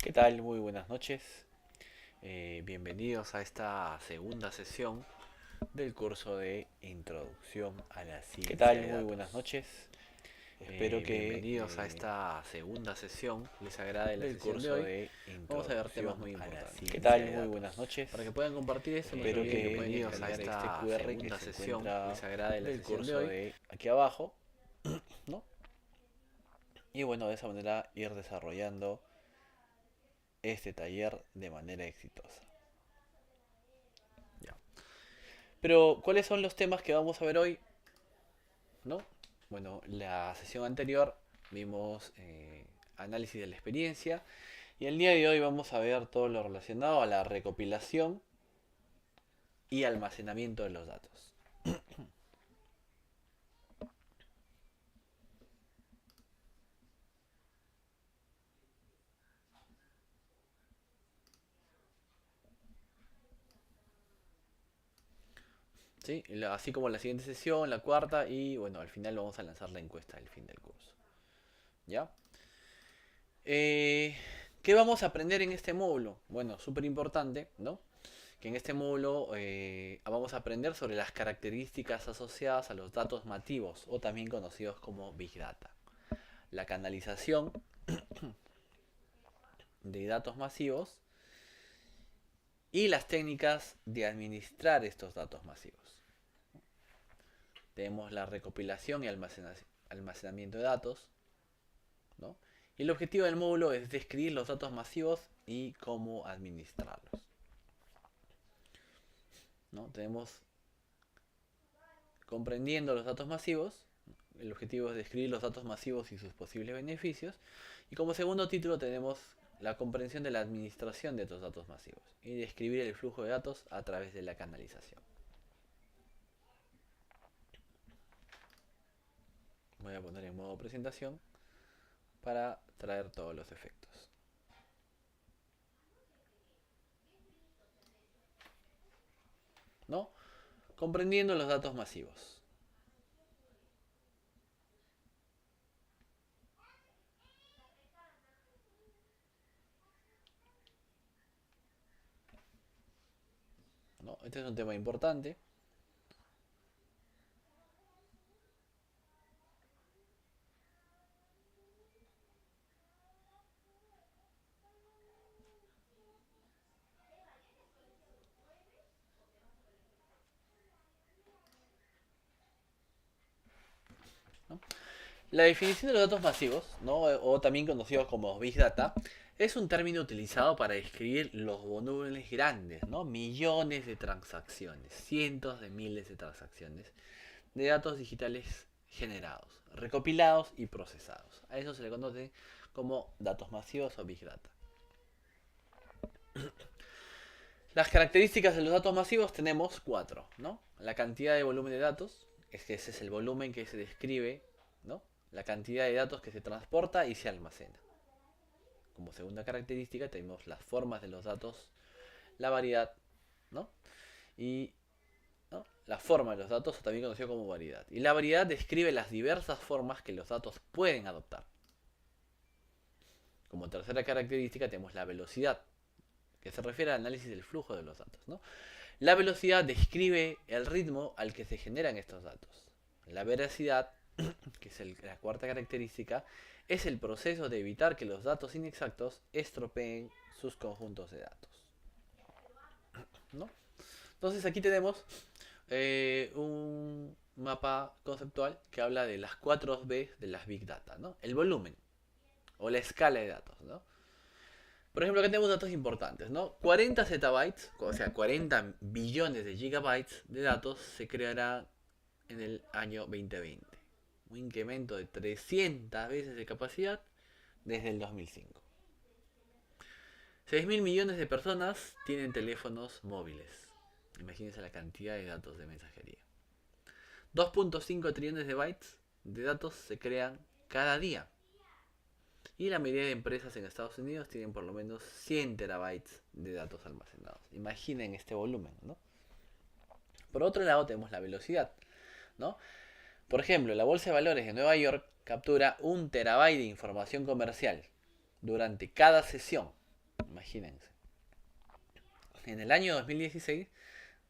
¿Qué tal? Muy buenas noches. Bienvenidos a esta segunda sesión del curso de Introducción a la ¿Qué Ciencia tal? de Muy buenas Datos. noches. Espero que Bienvenidos a esta segunda sesión les agrade la del sesión de curso hoy. de Vamos a ver temas Introducción muy a la importantes. ¿Qué Ciencia tal? de Muy buenas Datos. noches. Para que puedan compartir esto, no se Espero olviden que que pueden bienvenidos a descargar este esta QR que segunda se sesión encuentra les agrade la del sesión de curso hoy de, aquí abajo, ¿no? Y bueno, de esa manera ir desarrollando este taller de manera exitosa. Ya. Pero, ¿cuáles son los temas que vamos a ver hoy? ¿No? Bueno, la sesión anterior vimos análisis de la experiencia y el día de hoy vamos a ver todo lo relacionado a la recopilación y almacenamiento de los datos. ¿Sí? Así como la siguiente sesión, la cuarta y bueno, al final vamos a lanzar la encuesta del fin del curso. ¿Ya? Eh, ¿Qué vamos a aprender en este módulo? Bueno, súper importante, ¿no? Que en este módulo vamos a aprender sobre las características asociadas a los datos masivos o también conocidos como Big Data. La canalización de datos masivos y las técnicas de administrar estos datos masivos. Tenemos la recopilación y almacenamiento de datos, ¿no? Y el objetivo del módulo es describir los datos masivos y cómo administrarlos, ¿no? Tenemos comprendiendo los datos masivos. El objetivo es describir los datos masivos y sus posibles beneficios. Y como segundo título tenemos la comprensión de la administración de estos datos masivos y describir el flujo de datos a través de la canalización. Voy a poner en modo presentación para traer todos los efectos. ¿No? Comprendiendo los datos masivos. ¿No? Este es un tema importante. ¿No? La definición de los datos masivos, ¿no? O también conocidos como Big Data, es un término utilizado para describir los volúmenes grandes, ¿no? Millones de transacciones, cientos de miles de transacciones de datos digitales generados, recopilados y procesados. A eso se le conoce como datos masivos o Big Data. Las características de los datos masivos tenemos cuatro, ¿no? La cantidad de volumen de datos, es que ese es el volumen que se describe, ¿no? La cantidad de datos que se transporta y se almacena. Como segunda característica tenemos las formas de los datos, la variedad, ¿no? Y ¿no? La forma de los datos, también conocido como variedad. Y la variedad describe las diversas formas que los datos pueden adoptar. Como tercera característica tenemos la velocidad, que se refiere al análisis del flujo de los datos, ¿no? La velocidad describe el ritmo al que se generan estos datos. La veracidad, que es la cuarta característica, es el proceso de evitar que los datos inexactos estropeen sus conjuntos de datos, ¿no? Entonces aquí tenemos un mapa conceptual que habla de las 4 B de las Big Data, ¿no? El volumen o la escala de datos, ¿no? Por ejemplo, acá tenemos datos importantes, ¿no? 40 zettabytes, o sea, 40 billones de gigabytes de datos se creará en el año 2020. Un incremento de 300 veces de capacidad desde el 2005. 6.000 millones de personas tienen teléfonos móviles. Imagínense la cantidad de datos de mensajería. 2.5 trillones de bytes de datos se crean cada día. Y la mayoría de empresas en Estados Unidos tienen por lo menos 100 terabytes de datos almacenados. Imaginen este volumen, ¿no? Por otro lado tenemos la velocidad, ¿no? Por ejemplo, la bolsa de valores de Nueva York captura 1 terabyte de información comercial durante cada sesión. Imagínense. En el año 2016,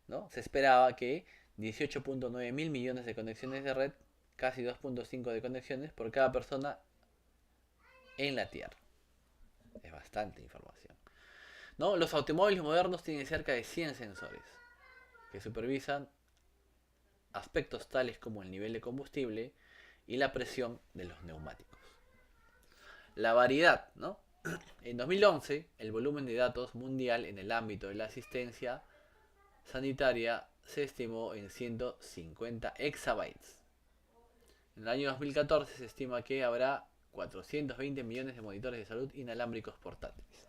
¿no? Se esperaba que 18.9 mil millones de conexiones de red, casi 2.5 de conexiones por cada persona en la Tierra. Es bastante información. ¿No? Los automóviles modernos tienen cerca de 100 sensores que supervisan aspectos tales como el nivel de combustible y la presión de los neumáticos. La variedad, ¿no? En 2011, el volumen de datos mundial en el ámbito de la asistencia sanitaria se estimó en 150 exabytes. En el año 2014 se estima que habrá 420 millones de monitores de salud inalámbricos portátiles.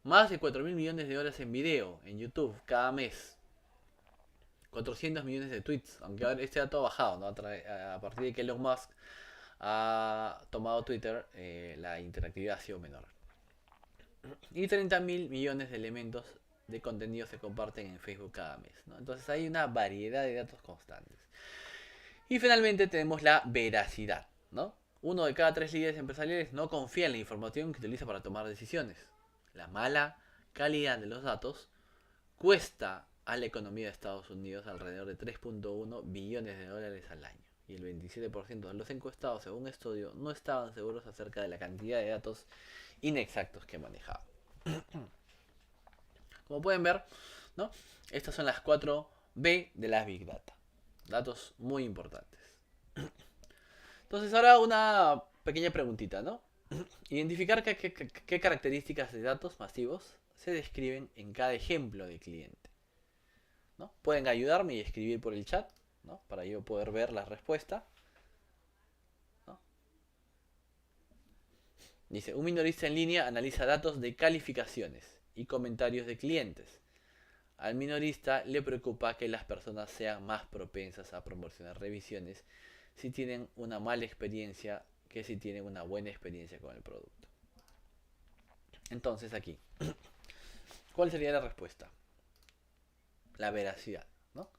Más de 4.000 millones de horas en video en YouTube cada mes. 400 millones de tweets, aunque ahora este dato ha bajado, ¿no? A partir de que Elon Musk ha tomado Twitter, la interactividad ha sido menor. Y 30.000 millones de elementos de contenido se comparten en Facebook cada mes, ¿no? Entonces hay una variedad de datos constantes. Y finalmente tenemos la veracidad, ¿no? Uno de cada 3 líderes empresariales no confía en la información que utiliza para tomar decisiones. La mala calidad de los datos cuesta a la economía de Estados Unidos alrededor de 3.1 billones de dólares al año. Y el 27% de los encuestados, según un estudio, no estaban seguros acerca de la cantidad de datos inexactos que manejaban. Como pueden ver, ¿no? Estas son las 4 B de las Big Data. Datos muy importantes. Entonces ahora una pequeña preguntita, ¿no? Identificar qué características de datos masivos se describen en cada ejemplo de cliente, ¿no? Pueden ayudarme y escribir por el chat, ¿no? Para yo poder ver la respuesta, ¿no? Dice, un minorista en línea analiza datos de calificaciones y comentarios de clientes. Al minorista le preocupa que las personas sean más propensas a promocionar revisiones si tienen una mala experiencia que si tienen una buena experiencia con el producto. Entonces aquí, ¿cuál sería la respuesta? La veracidad, ¿no?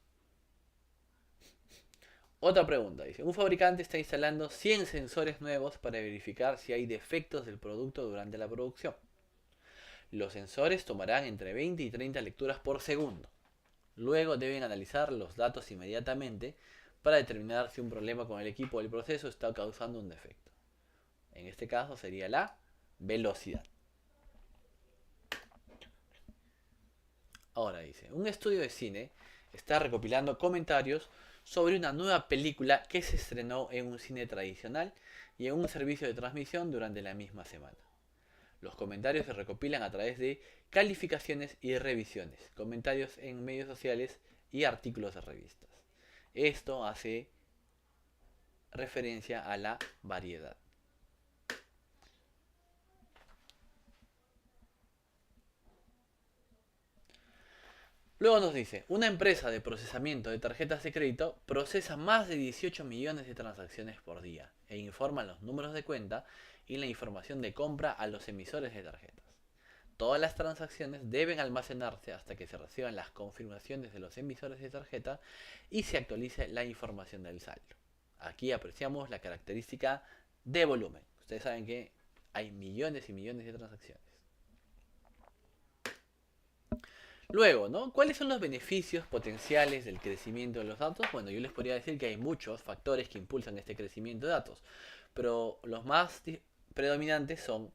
Otra pregunta, dice, un fabricante está instalando 100 sensores nuevos para verificar si hay defectos del producto durante la producción. Los sensores tomarán entre 20 y 30 lecturas por segundo. Luego deben analizar los datos inmediatamente para determinar si un problema con el equipo o el proceso está causando un defecto. En este caso sería la velocidad. Ahora dice, un estudio de cine está recopilando comentarios sobre una nueva película que se estrenó en un cine tradicional y en un servicio de transmisión durante la misma semana. Los comentarios se recopilan a través de calificaciones y revisiones, comentarios en medios sociales y artículos de revistas. Esto hace referencia a la variedad. Luego nos dice, una empresa de procesamiento de tarjetas de crédito procesa más de 18 millones de transacciones por día e informa los números de cuenta y la información de compra a los emisores de tarjetas. Todas las transacciones deben almacenarse hasta que se reciban las confirmaciones de los emisores de tarjeta y se actualice la información del saldo. Aquí apreciamos la característica de volumen. Ustedes saben que hay millones y millones de transacciones. Luego, ¿no? ¿Cuáles son los beneficios potenciales del crecimiento de los datos? Bueno, yo les podría decir que hay muchos factores que impulsan este crecimiento de datos, pero los más predominantes son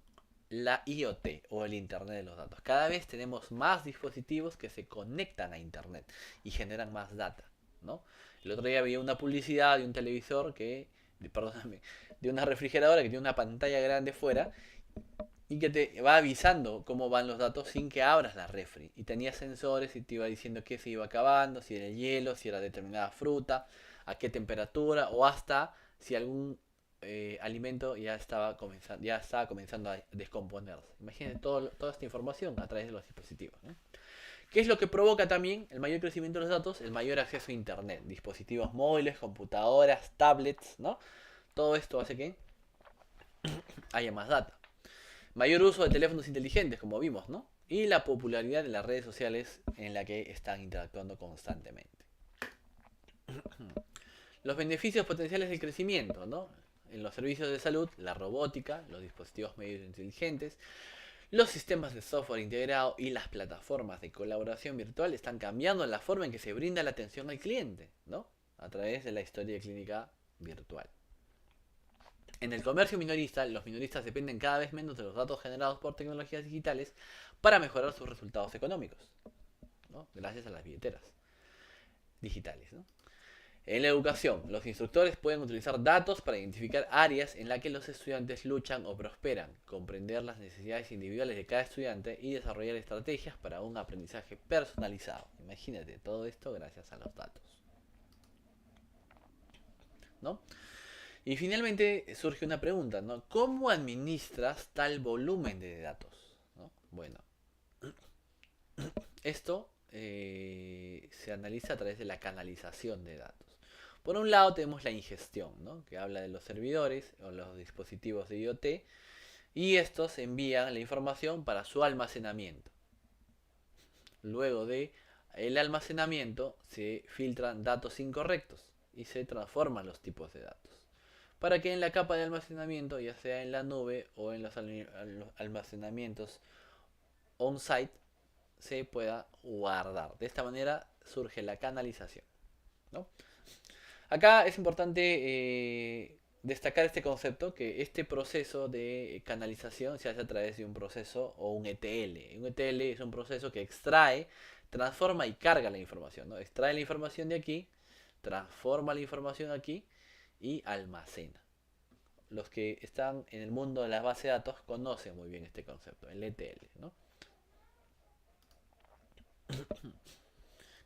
la IoT o el Internet de los datos. Cada vez tenemos más dispositivos que se conectan a Internet y generan más data, ¿no? El otro día vi una publicidad de un televisor perdóname, de una refrigeradora que tiene una pantalla grande fuera y que te va avisando cómo van los datos sin que abras la refri. Y tenía sensores y te iba diciendo que se iba acabando, si era el hielo, si era determinada fruta, a qué temperatura o hasta si algún alimento ya estaba comenzando a descomponerse. Imagínense toda esta información a través de los dispositivos, ¿no? ¿Qué es lo que provoca también el mayor crecimiento de los datos? El mayor acceso a Internet. Dispositivos móviles, computadoras, tablets, ¿no? Todo esto hace que haya más data. Mayor uso de teléfonos inteligentes, como vimos, ¿no? Y la popularidad de las redes sociales en la que están interactuando constantemente. Los beneficios potenciales del crecimiento, ¿no? En los servicios de salud, la robótica, los dispositivos médicos inteligentes, Los sistemas de software integrado y las plataformas de colaboración virtual están cambiando la forma en que se brinda la atención al cliente, ¿no? A través de la historia clínica virtual. En el comercio minorista, los minoristas dependen cada vez menos de los datos generados por tecnologías digitales para mejorar sus resultados económicos, ¿no? Gracias a las billeteras digitales, ¿no? En la educación, los instructores pueden utilizar datos para identificar áreas en las que los estudiantes luchan o prosperan, comprender las necesidades individuales de cada estudiante y desarrollar estrategias para un aprendizaje personalizado. Imagínate, todo esto gracias a los datos, ¿no? Y finalmente surge una pregunta, ¿no? ¿Cómo administras tal volumen de datos? ¿No? Bueno, esto se analiza a través de la canalización de datos. Por un lado tenemos la ingestión, ¿no? Que habla de los servidores o los dispositivos de IoT, y estos envían la información para su almacenamiento. Luego de el almacenamiento se filtran datos incorrectos y se transforman los tipos de datos, para que en la capa de almacenamiento, ya sea en la nube o en los almacenamientos on-site, se pueda guardar. De esta manera surge la canalización, ¿no? Acá es importante destacar este concepto, que este proceso de canalización se hace a través de un proceso o un ETL. Un ETL es un proceso que extrae, transforma y carga la información, ¿no? Extrae la información de aquí, transforma la información aquí y almacena. Los que están en el mundo de las bases de datos conocen muy bien este concepto, el ETL, ¿no?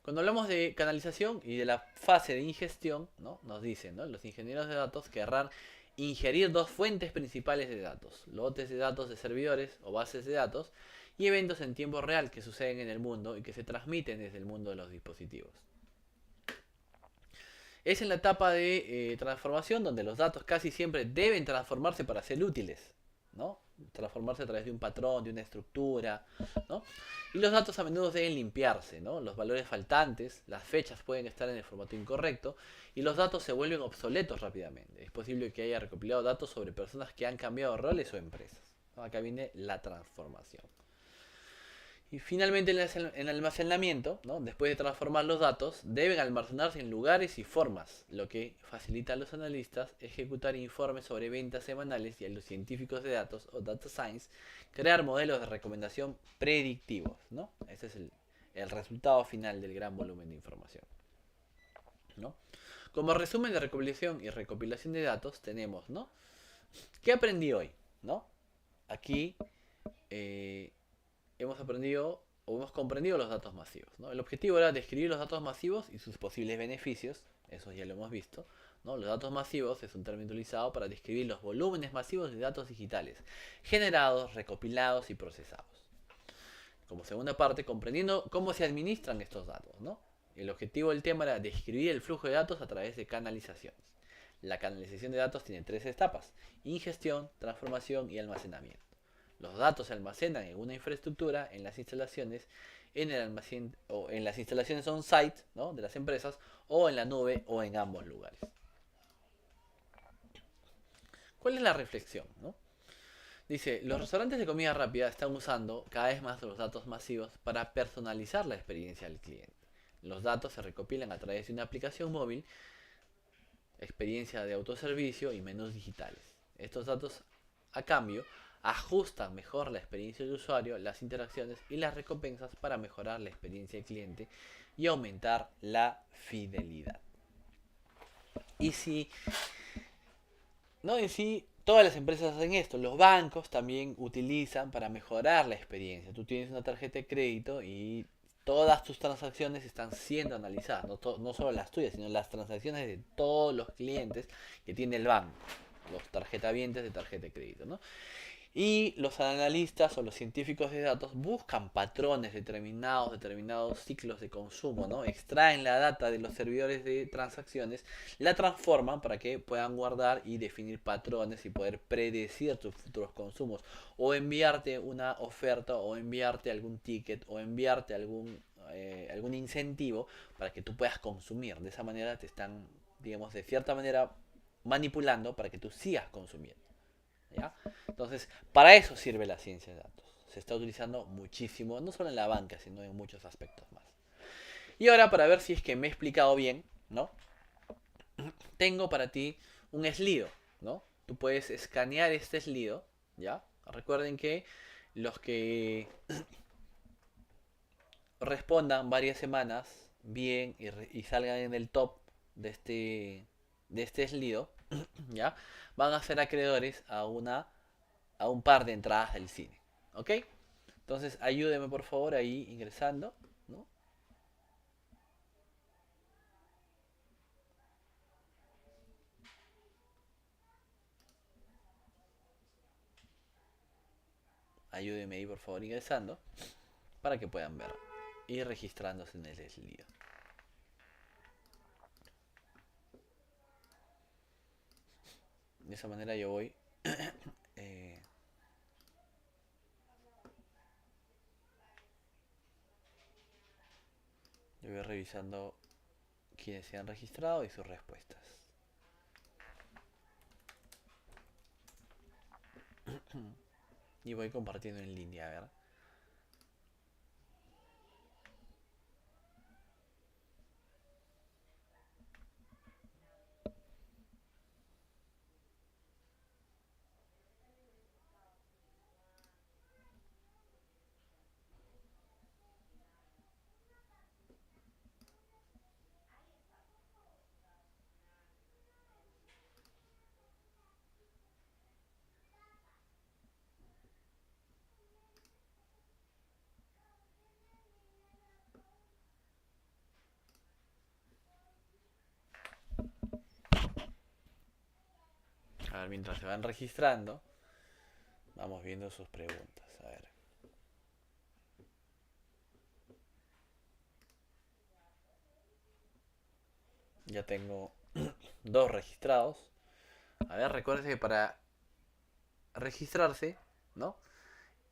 Cuando hablamos de canalización y de la fase de ingestión, ¿no? Nos dicen, ¿no? Los ingenieros de datos querrán ingerir dos fuentes principales de datos: lotes de datos de servidores o bases de datos y eventos en tiempo real que suceden en el mundo y que se transmiten desde el mundo de los dispositivos. Es en la etapa de transformación donde los datos casi siempre deben transformarse para ser útiles, ¿no? Transformarse a través de un patrón, de una estructura, ¿no? Y los datos a menudo deben limpiarse, ¿no? Los valores faltantes, las fechas pueden estar en el formato incorrecto y los datos se vuelven obsoletos rápidamente. Es posible que haya recopilado datos sobre personas que han cambiado roles o empresas, ¿no? Acá viene la transformación. Y finalmente en el almacenamiento, ¿no? Después de transformar los datos, deben almacenarse en lugares y formas, lo que facilita a los analistas ejecutar informes sobre ventas semanales y a los científicos de datos o data science crear modelos de recomendación predictivos, ¿no? Ese es el resultado final del gran volumen de información, ¿no? Como resumen de recopilación y recopilación de datos tenemos, ¿no? ¿Qué aprendí hoy? ¿No? Aquí hemos aprendido o hemos comprendido los datos masivos, ¿no? El objetivo era describir los datos masivos y sus posibles beneficios, eso ya lo hemos visto, ¿no? Los datos masivos es un término utilizado para describir los volúmenes masivos de datos digitales, generados, recopilados y procesados. Como segunda parte, comprendiendo cómo se administran estos datos, ¿no? El objetivo del tema era describir el flujo de datos a través de canalizaciones. La canalización de datos tiene tres etapas: ingestión, transformación y almacenamiento. Los datos se almacenan en una infraestructura, en las instalaciones, en el almacén o en las instalaciones on-site, ¿no? De las empresas, o en la nube o en ambos lugares. ¿Cuál es la reflexión, no? Dice, los restaurantes de comida rápida están usando cada vez más los datos masivos para personalizar la experiencia del cliente. Los datos se recopilan a través de una aplicación móvil, experiencia de autoservicio y menús digitales. Estos datos, a cambio, ajustan mejor la experiencia del usuario, las interacciones y las recompensas para mejorar la experiencia del cliente y aumentar la fidelidad. Y si, ¿no? En sí, todas las empresas hacen esto. Los bancos también utilizan para mejorar la experiencia. Tú tienes una tarjeta de crédito y todas tus transacciones están siendo analizadas. No solo las tuyas, sino las transacciones de todos los clientes que tiene el banco. Los tarjetavientes de tarjeta de crédito, ¿no? Y los analistas o los científicos de datos buscan patrones determinados ciclos de consumo, ¿no? Extraen la data de los servidores de transacciones, la transforman para que puedan guardar y definir patrones y poder predecir tus futuros consumos, o enviarte una oferta, o enviarte algún ticket, o enviarte algún incentivo para que tú puedas consumir. De esa manera te están, digamos, de cierta manera manipulando para que tú sigas consumiendo, ¿ya? Entonces, para eso sirve la ciencia de datos, se está utilizando muchísimo, no solo en la banca, sino en muchos aspectos más. Y ahora, para ver si es que me he explicado bien, ¿no? Tengo para ti un Slido, ¿no? Tú puedes escanear este Slido, ¿ya? Recuerden que los que respondan varias semanas bien y salgan en el top de este Slido, ¿ya? Van a ser acreedores a un par de entradas del cine, ¿ok? Entonces ayúdeme por favor ahí ingresando, ¿no? Ayúdeme ahí por favor ingresando para que puedan ver y registrándose en el Slido. De esa manera yo voy eh, yo voy revisando quienes se han registrado y sus respuestas. Y voy compartiendo en línea, a ver. A ver, mientras se van registrando, vamos viendo sus preguntas. A ver. Ya tengo dos registrados. A ver, recuerden que para registrarse, ¿no?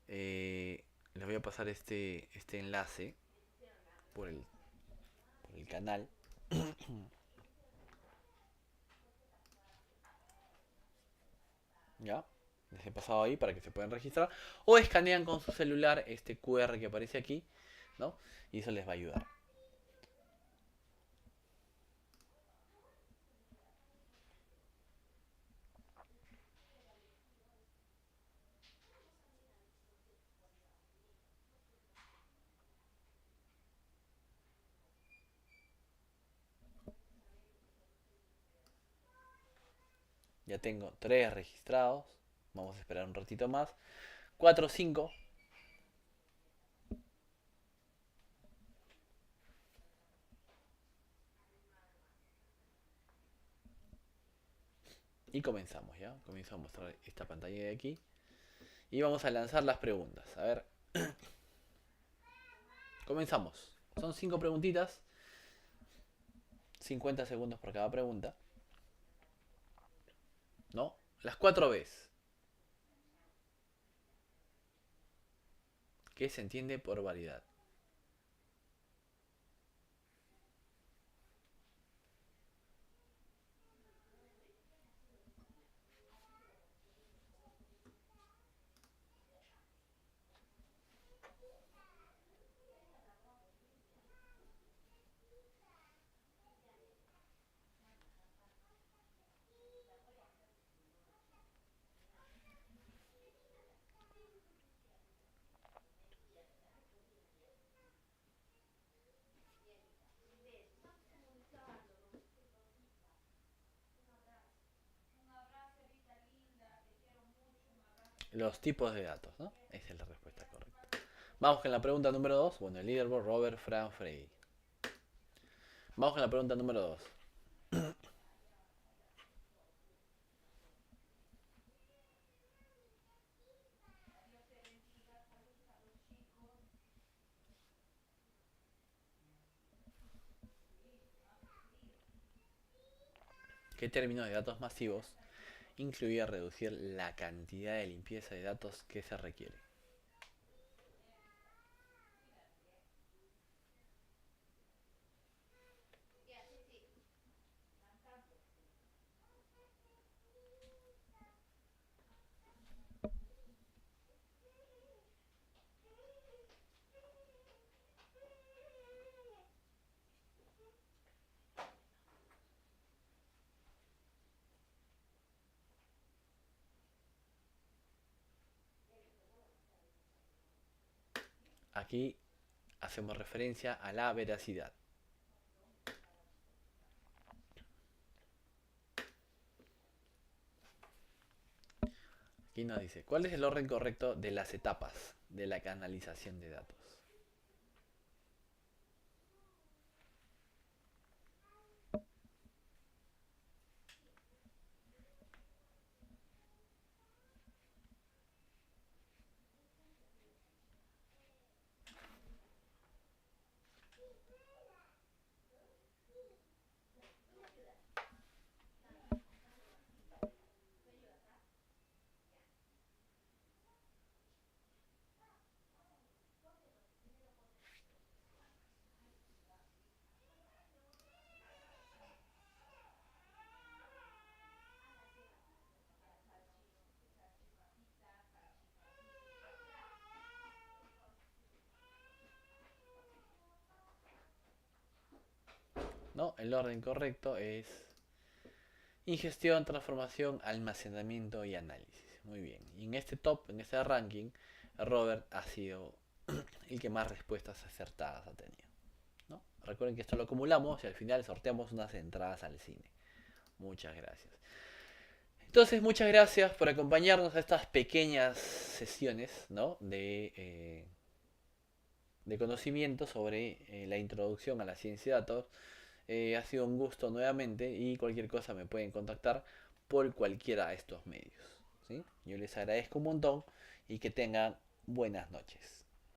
Les voy a pasar este enlace por por el canal. ¿Ya? Les he pasado ahí para que se puedan registrar. O escanean con su celular este QR que aparece aquí, ¿no? Y eso les va a ayudar. Ya tengo 3 registrados. Vamos a esperar un ratito más. 4, 5. Y comenzamos, ¿ya? Comienzo a mostrar esta pantalla de aquí. Y vamos a lanzar las preguntas. A ver. Comenzamos. Son 5 preguntitas. 50 segundos por cada pregunta. ¿No? Las 4 Bs. ¿Qué se entiende por variedad? Los tipos de datos, ¿no? Esa es la respuesta correcta. Vamos con la pregunta número 2. Bueno, el leaderboard Robert Fran Frey. Vamos con la pregunta número 2. ¿Qué término de datos masivos incluía reducir la cantidad de limpieza de datos que se requiere? aquí hacemos referencia a la veracidad. Aquí nos dice, ¿cuál es el orden correcto de las etapas de la canalización de datos? ¿No? El orden correcto es ingestión, transformación, almacenamiento y análisis. Muy bien. Y en este top, en este ranking, Robert ha sido el que más respuestas acertadas ha tenido, ¿no? Recuerden que esto lo acumulamos y al final sorteamos unas entradas al cine. Muchas gracias. Entonces, muchas gracias por acompañarnos a estas pequeñas sesiones, ¿no? de conocimiento sobre la introducción a la ciencia de datos. Ha sido un gusto nuevamente y cualquier cosa me pueden contactar por cualquiera de estos medios, ¿sí? Yo les agradezco un montón y que tengan buenas noches.